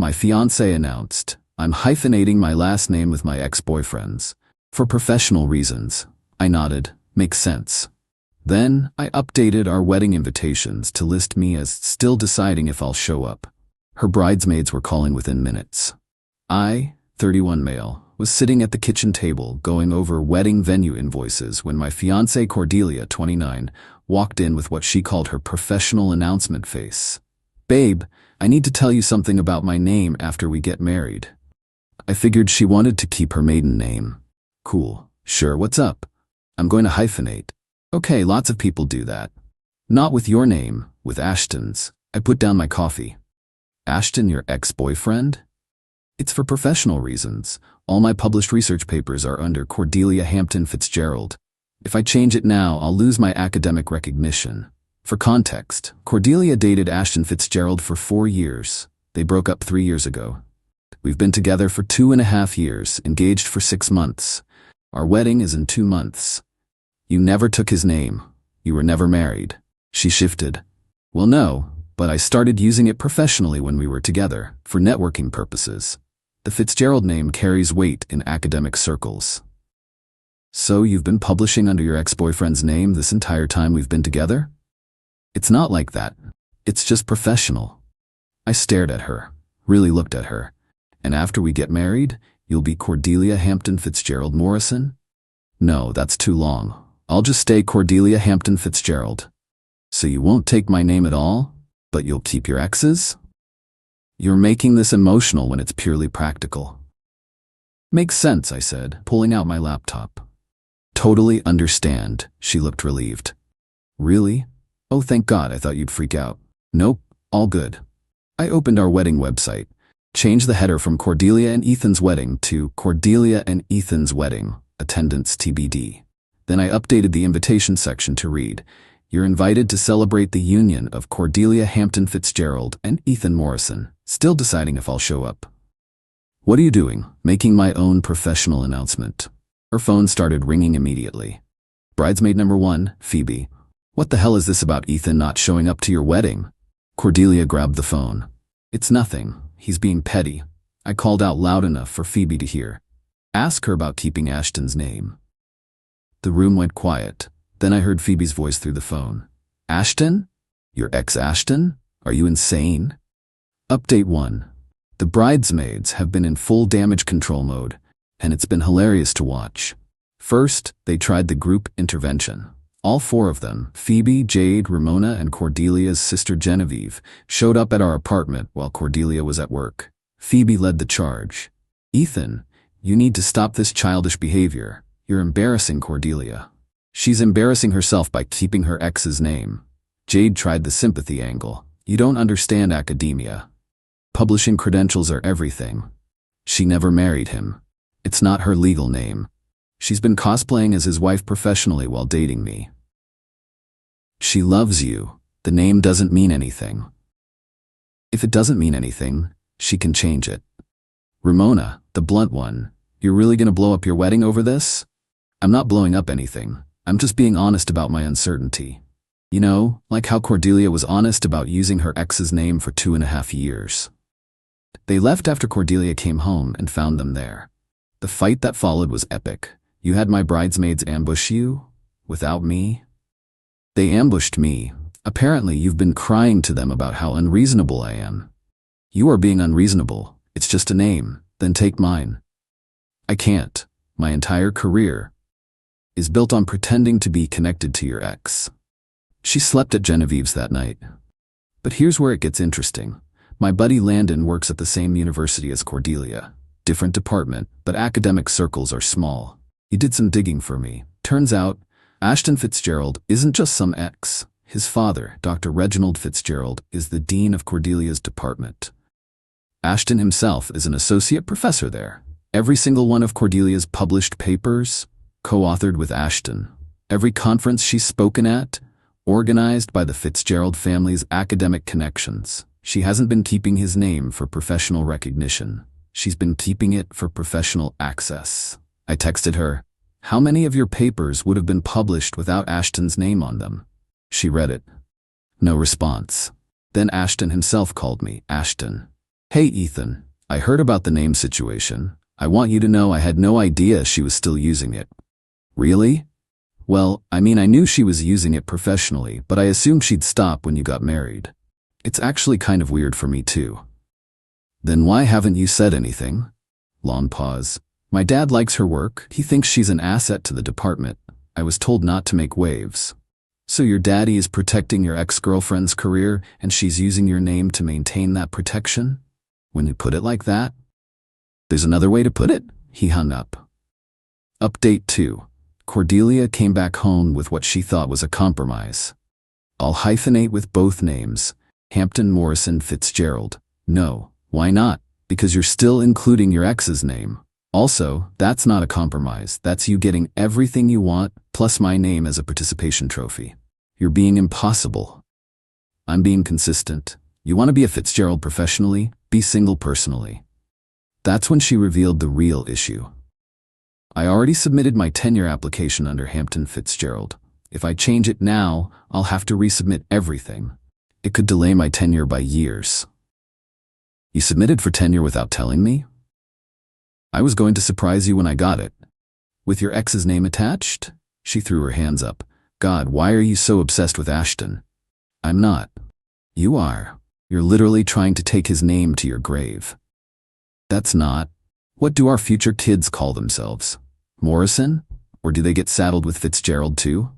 My fiancé announced, "I'm hyphenating my last name with my ex-boyfriend's. For professional reasons." I nodded. Makes sense. Then, I updated our wedding invitations to list me as still deciding if I'll show up. Her bridesmaids were calling within minutes. I, 31 male, was sitting at the kitchen table going over wedding venue invoices when my fiancée Cordelia, 29, walked in with what she called her professional announcement face. "Babe, I need to tell you something about my name after we get married." I figured she wanted to keep her maiden name. Cool. Sure, what's up? "I'm going to hyphenate." "Okay, lots of people do that." "Not with your name, with Ashton's." I put down my coffee. "Ashton, your ex-boyfriend?" "It's for professional reasons. All my published research papers are under Cordelia Hampton Fitzgerald. If I change it now, I'll lose my academic recognition." For context, Cordelia dated Ashton Fitzgerald for 4 years. They broke up 3 years ago. We've been together for 2.5 years, engaged for 6 months. Our wedding is in 2 months. "You never took his name. You were never married." She shifted. "Well, no, but I started using it professionally when we were together, for networking purposes. The Fitzgerald name carries weight in academic circles." "So you've been publishing under your ex-boyfriend's name this entire time we've been together?" "It's not like that. It's just professional." I stared at her, really looked at her. "And after we get married, you'll be Cordelia Hampton Fitzgerald Morrison?" "No, that's too long. I'll just stay Cordelia Hampton Fitzgerald." "So you won't take my name at all? But you'll keep your ex's?" "You're making this emotional when it's purely practical." "Makes sense," I said, pulling out my laptop. "Totally understand." She looked relieved. "Really? Oh, thank God, I thought you'd freak out." "Nope, all good." I opened our wedding website, changed the header from Cordelia and Ethan's wedding to Cordelia and Ethan's wedding, attendance TBD. Then I updated the invitation section to read, "You're invited to celebrate the union of Cordelia Hampton Fitzgerald and Ethan Morrison. Still deciding if I'll show up." "What are you doing?" "Making my own professional announcement." Her phone started ringing immediately. "Bridesmaid number 1, Phoebe. What the hell is this about Ethan not showing up to your wedding?" Cordelia grabbed the phone. "It's nothing. He's being petty." I called out loud enough for Phoebe to hear. "Ask her about keeping Ashton's name." The room went quiet. Then I heard Phoebe's voice through the phone. "Ashton? Your ex-Ashton? Are you insane?" Update 1. The bridesmaids have been in full damage control mode, and it's been hilarious to watch. First, they tried the group intervention. All 4 of them, Phoebe, Jade, Ramona, and Cordelia's sister Genevieve, showed up at our apartment while Cordelia was at work. Phoebe led the charge. "Ethan, you need to stop this childish behavior. You're embarrassing Cordelia. She's embarrassing herself by keeping her ex's name." Jade tried the sympathy angle. "You don't understand academia. Publishing credentials are everything. She never married him. It's not her legal name. She's been cosplaying as his wife professionally while dating me. She loves you. The name doesn't mean anything. If it doesn't mean anything, she can change it." Ramona, the blunt one, "You're really gonna blow up your wedding over this?" "I'm not blowing up anything. I'm just being honest about my uncertainty. You know, like how Cordelia was honest about using her ex's name for 2.5 years. They left after Cordelia came home and found them there. The fight that followed was epic. You had my bridesmaids ambush you? Without me? They ambushed me. Apparently you've been crying to them about how unreasonable I am. You are being unreasonable. It's just a name. Then take mine." "I can't. My entire career is built on pretending to be connected to your ex." She slept at Genevieve's that night. But here's where it gets interesting. My buddy Landon works at the same university as Cordelia. Different department, but academic circles are small. He did some digging for me. Turns out, Ashton Fitzgerald isn't just some ex. His father, Dr. Reginald Fitzgerald, is the dean of Cordelia's department. Ashton himself is an associate professor there. Every single one of Cordelia's published papers, co-authored with Ashton. Every conference she's spoken at, organized by the Fitzgerald family's academic connections. She hasn't been keeping his name for professional recognition. She's been keeping it for professional access. I texted her, "How many of your papers would have been published without Ashton's name on them?" She read it. No response. Then Ashton himself called me. "Ashton, Hey Ethan, I heard about the name situation. I want you to know I had no idea she was still using it. Really? Well, I mean I knew she was using it professionally, but I assumed she'd stop when you got married. It's actually kind of weird for me too. Then why haven't you said anything? Long pause. My dad likes her work. He thinks she's an asset to the department. I was told not to make waves. So your daddy is protecting your ex-girlfriend's career and she's using your name to maintain that protection? When you put it like that? There's another way to put it? He hung up. Update 2. Cordelia came back home with what she thought was a compromise. I'll hyphenate with both names. Hampton Morrison Fitzgerald. No, why not? Because you're still including your ex's name. Also, that's not a compromise. That's you getting everything you want, plus my name as a participation trophy. You're being impossible. I'm being consistent. You want to be a Fitzgerald professionally? Be single personally. That's when she revealed the real issue. I already submitted my tenure application under Hampton Fitzgerald. If I change it now, I'll have to resubmit everything. It could delay my tenure by years. You submitted for tenure without telling me? I was going to surprise you when I got it. With your ex's name attached? She threw her hands up. God, why are you so obsessed with Ashton? I'm not. You are. You're literally trying to take his name to your grave. That's not. What do our future kids call themselves? Morrison? Or do they get saddled with Fitzgerald too?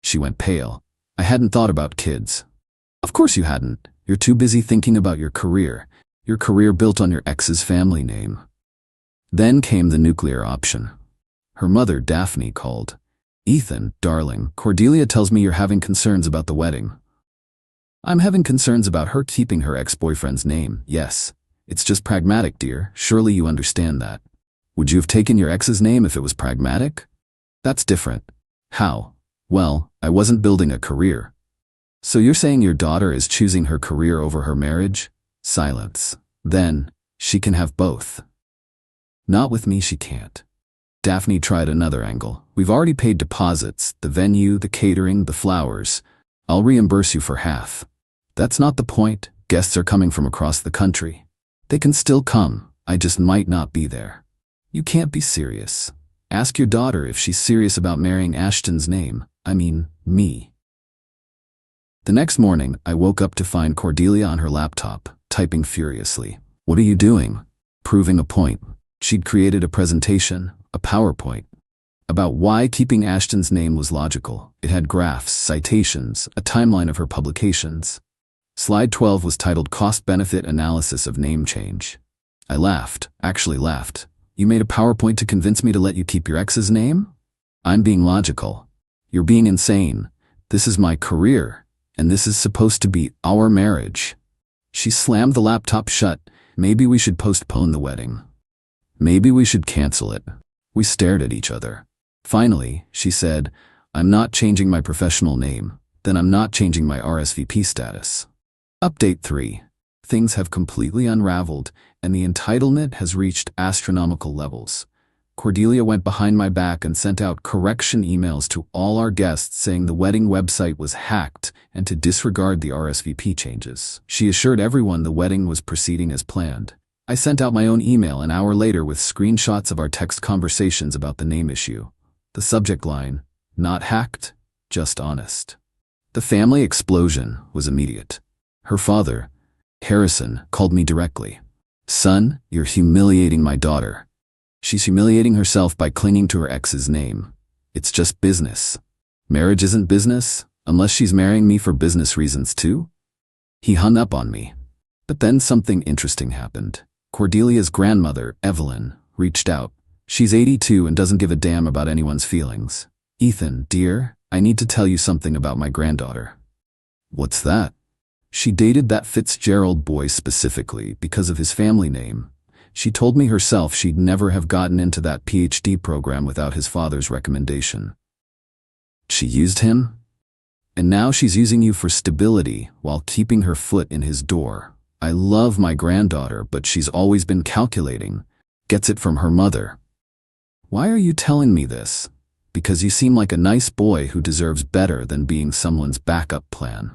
She went pale. I hadn't thought about kids. Of course you hadn't. You're too busy thinking about your career. Your career built on your ex's family name. Then came the nuclear option. Her mother, Daphne, called. Ethan, darling, Cordelia tells me you're having concerns about the wedding. I'm having concerns about her keeping her ex-boyfriend's name, yes. It's just pragmatic, dear. Surely you understand that. Would you have taken your ex's name if it was pragmatic? That's different. How? Well, I wasn't building a career. So you're saying your daughter is choosing her career over her marriage? Silence. Then, she can have both. Not with me, she can't. Daphne tried another angle. We've already paid deposits, the venue, the catering, the flowers. I'll reimburse you for half. That's not the point. Guests are coming from across the country. They can still come. I just might not be there. You can't be serious. Ask your daughter if she's serious about marrying Ashton's name. I mean, me. The next morning, I woke up to find Cordelia on her laptop, typing furiously. What are you doing? Proving a point. She'd created a presentation, a PowerPoint, about why keeping Ashton's name was logical. It had graphs, citations, a timeline of her publications. Slide 12 was titled Cost-Benefit Analysis of Name Change. I laughed, actually laughed. You made a PowerPoint to convince me to let you keep your ex's name? I'm being logical. You're being insane. This is my career, and this is supposed to be our marriage. She slammed the laptop shut. Maybe we should postpone the wedding. Maybe we should cancel it. We stared at each other. Finally, she said, I'm not changing my professional name. Then I'm not changing my RSVP status. Update 3. Things have completely unraveled, and the entitlement has reached astronomical levels. Cordelia went behind my back and sent out correction emails to all our guests saying the wedding website was hacked and to disregard the RSVP changes. She assured everyone the wedding was proceeding as planned. I sent out my own email an hour later with screenshots of our text conversations about the name issue. The subject line, not hacked, just honest. The family explosion was immediate. Her father, Harrison, called me directly. Son, you're humiliating my daughter. She's humiliating herself by clinging to her ex's name. It's just business. Marriage isn't business, unless she's marrying me for business reasons too. He hung up on me. But then something interesting happened. Cordelia's grandmother, Evelyn, reached out. She's 82 and doesn't give a damn about anyone's feelings. Ethan, dear, I need to tell you something about my granddaughter. What's that? She dated that Fitzgerald boy specifically because of his family name. She told me herself she'd never have gotten into that PhD program without his father's recommendation. She used him? And now she's using you for stability while keeping her foot in his door. I love my granddaughter, but she's always been calculating. Gets it from her mother. Why are you telling me this? Because you seem like a nice boy who deserves better than being someone's backup plan.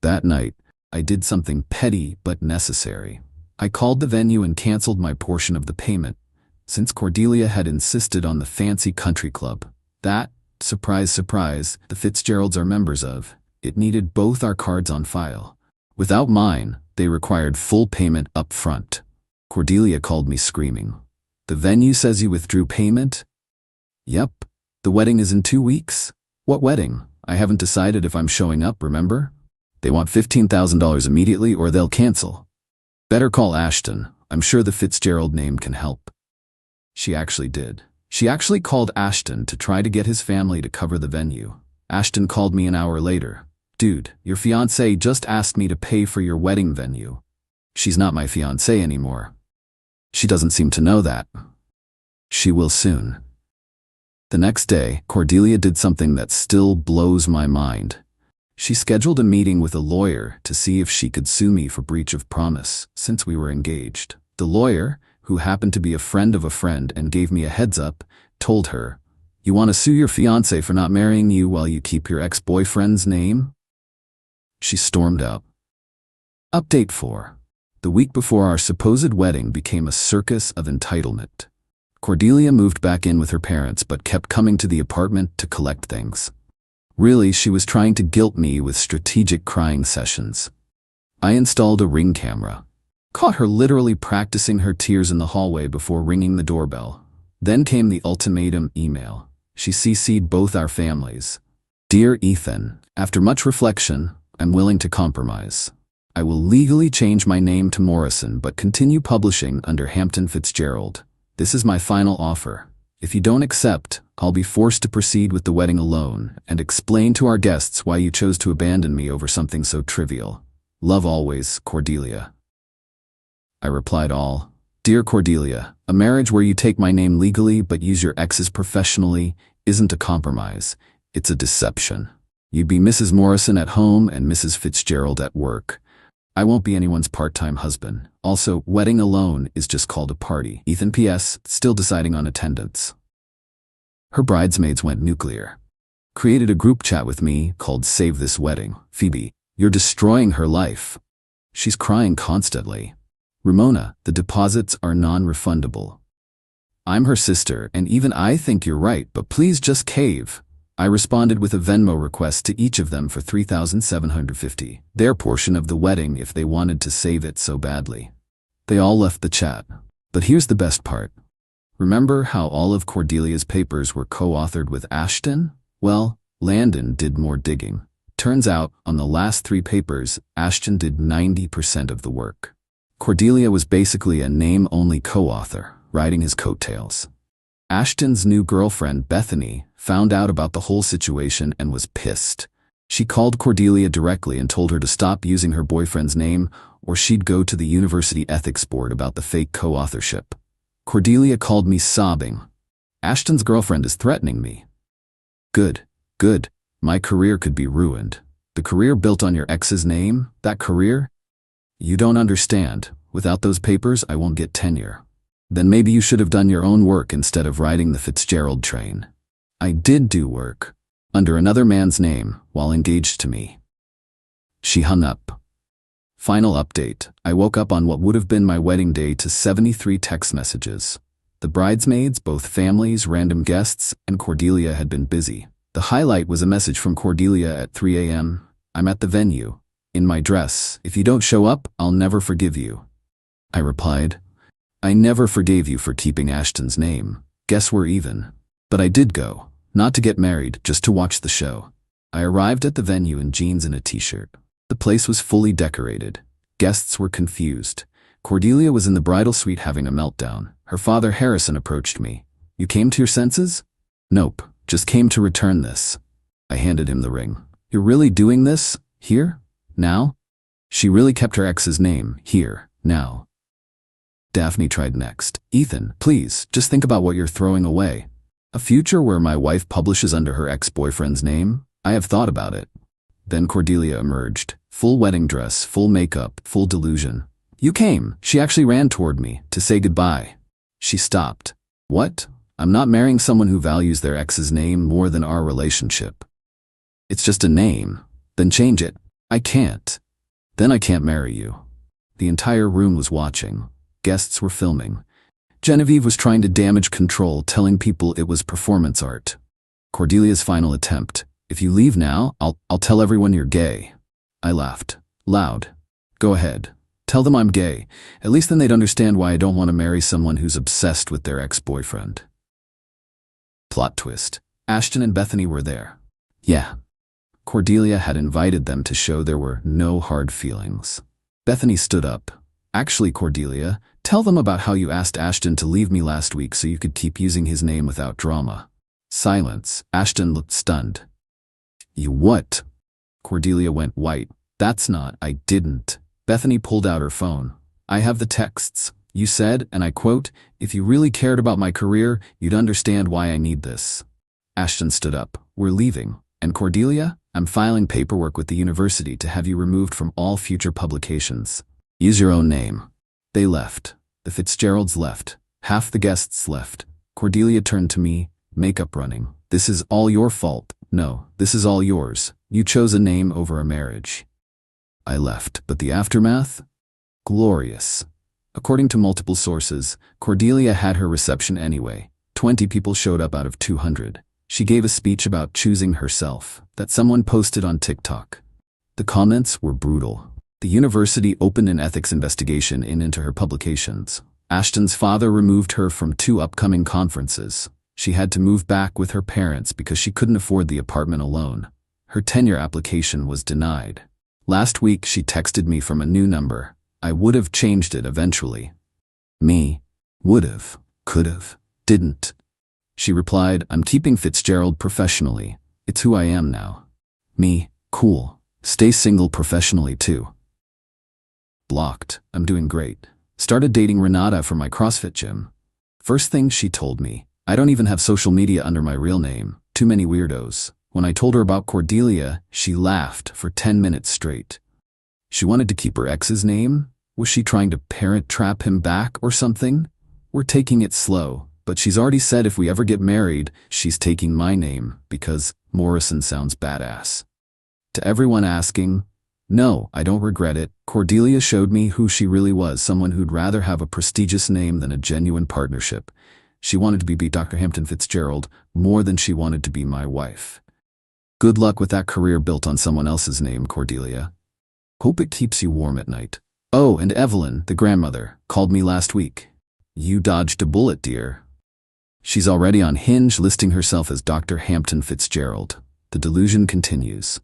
That night, I did something petty but necessary. I called the venue and canceled my portion of the payment, since Cordelia had insisted on the fancy country club that, surprise, surprise, the Fitzgeralds are members of. It needed both our cards on file. Without mine, they required full payment up front. Cordelia called me screaming. The venue says you withdrew payment? Yep. The wedding is in 2 weeks. What wedding? I haven't decided if I'm showing up, remember? They want $15,000 immediately or they'll cancel. Better call Ashton. I'm sure the Fitzgerald name can help. She actually did. She actually called Ashton to try to get his family to cover the venue. Ashton called me an hour later. Dude, your fiancée just asked me to pay for your wedding venue. She's not my fiancée anymore. She doesn't seem to know that. She will soon. The next day, Cordelia did something that still blows my mind. She scheduled a meeting with a lawyer to see if she could sue me for breach of promise, since we were engaged. The lawyer, who happened to be a friend of a friend and gave me a heads up, told her, "You want to sue your fiancé for not marrying you while you keep your ex-boyfriend's name?" She stormed out. Update 4. The week before our supposed wedding became a circus of entitlement. Cordelia moved back in with her parents but kept coming to the apartment to collect things. Really, she was trying to guilt me with strategic crying sessions. I installed a Ring camera. Caught her literally practicing her tears in the hallway before ringing the doorbell. Then came the ultimatum email. She CC'd both our families. Dear Ethan, after much reflection, I'm willing to compromise. I will legally change my name to Morrison but continue publishing under Hampton Fitzgerald. This is my final offer. If you don't accept, I'll be forced to proceed with the wedding alone and explain to our guests why you chose to abandon me over something so trivial. Love always, Cordelia. I replied all. Dear Cordelia, a marriage where you take my name legally but use your exes professionally isn't a compromise. It's a deception. You'd be Mrs. Morrison at home and Mrs. Fitzgerald at work. I won't be anyone's part-time husband. Also, wedding alone is just called a party. Ethan P.S. Still deciding on attendance. Her bridesmaids went nuclear. Created a group chat with me called Save This Wedding. Phoebe, you're destroying her life. She's crying constantly. Ramona, the deposits are non-refundable. I'm her sister and even I think you're right, but please just cave. I responded with a Venmo request to each of them for $3,750, their portion of the wedding if they wanted to save it so badly. They all left the chat. But here's the best part. Remember how all of Cordelia's papers were co-authored with Ashton? Well, Landon did more digging. Turns out, on the last 3 papers, Ashton did 90% of the work. Cordelia was basically a name-only co-author, riding his coattails. Ashton's new girlfriend, Bethany, found out about the whole situation and was pissed. She called Cordelia directly and told her to stop using her boyfriend's name or she'd go to the university ethics board about the fake co-authorship. Cordelia called me sobbing. Ashton's girlfriend is threatening me. Good. My career could be ruined. The career built on your ex's name? That career? You don't understand. Without those papers, I won't get tenure. Then maybe you should have done your own work instead of riding the Fitzgerald train. I did do work, under another man's name, while engaged to me. She hung up. Final update. I woke up on what would have been my wedding day to 73 text messages. The bridesmaids, both families, random guests, and Cordelia had been busy. The highlight was a message from Cordelia at 3 a.m. I'm at the venue. In my dress. If you don't show up, I'll never forgive you. I replied, I never forgave you for keeping Ashton's name. Guess we're even. But I did go. Not to get married, just to watch the show. I arrived at the venue in jeans and a t-shirt. The place was fully decorated. Guests were confused. Cordelia was in the bridal suite having a meltdown. Her father Harrison approached me. You came to your senses? Nope, just came to return this. I handed him the ring. You're really doing this? Here? Now? She really kept her ex's name. Here. Now. Daphne tried next. Ethan, please, just think about what you're throwing away. A future where my wife publishes under her ex-boyfriend's name? I have thought about it. Then Cordelia emerged. Full wedding dress, full makeup, full delusion. You came. She actually ran toward me to say goodbye. She stopped. What? I'm not marrying someone who values their ex's name more than our relationship. It's just a name. Then change it. I can't. Then I can't marry you. The entire room was watching. Guests were filming. Genevieve was trying to damage control, telling people it was performance art. Cordelia's final attempt. If you leave now, I'll tell everyone you're gay. I laughed. Loud. Go ahead. Tell them I'm gay. At least then they'd understand why I don't want to marry someone who's obsessed with their ex-boyfriend. Plot twist. Ashton and Bethany were there. Yeah. Cordelia had invited them to show there were no hard feelings. Bethany stood up. Actually, Cordelia, tell them about how you asked Ashton to leave me last week so you could keep using his name without drama. Silence. Ashton looked stunned. You what? Cordelia went white. That's not, I didn't. Bethany pulled out her phone. I have the texts. You said, and I quote, if you really cared about my career, you'd understand why I need this. Ashton stood up. We're leaving. And Cordelia, I'm filing paperwork with the university to have you removed from all future publications. Use your own name. They left. The Fitzgeralds left. Half the guests left. Cordelia turned to me, makeup running. This is all your fault. No, this is all yours. You chose a name over a marriage. I left, but the aftermath? Glorious. According to multiple sources, Cordelia had her reception anyway. 20 people showed up out of 200. She gave a speech about choosing herself that someone posted on TikTok. The comments were brutal. The university opened an ethics investigation into her publications. Ashton's father removed her from 2 upcoming conferences. She had to move back with her parents because she couldn't afford the apartment alone. Her tenure application was denied. Last week, she texted me from a new number. I would have changed it eventually. Me. Would've. Could've. Didn't. She replied, I'm keeping Fitzgerald professionally. It's who I am now. Me. Cool. Stay single professionally too. Blocked. I'm doing great. Started dating Renata from my CrossFit gym. First thing she told me, I don't even have social media under my real name. Too many weirdos. When I told her about Cordelia, she laughed for 10 minutes straight. She wanted to keep her ex's name? Was she trying to parent trap him back or something? We're taking it slow, but she's already said if we ever get married, she's taking my name because Morrison sounds badass. To everyone asking, no, I don't regret it. Cordelia showed me who she really was, someone who'd rather have a prestigious name than a genuine partnership. She wanted to be Dr. Hampton Fitzgerald more than she wanted to be my wife. Good luck with that career built on someone else's name, Cordelia. Hope it keeps you warm at night. Oh, and Evelyn, the grandmother, called me last week. You dodged a bullet, dear. She's already on Hinge listing herself as Dr. Hampton Fitzgerald. The delusion continues.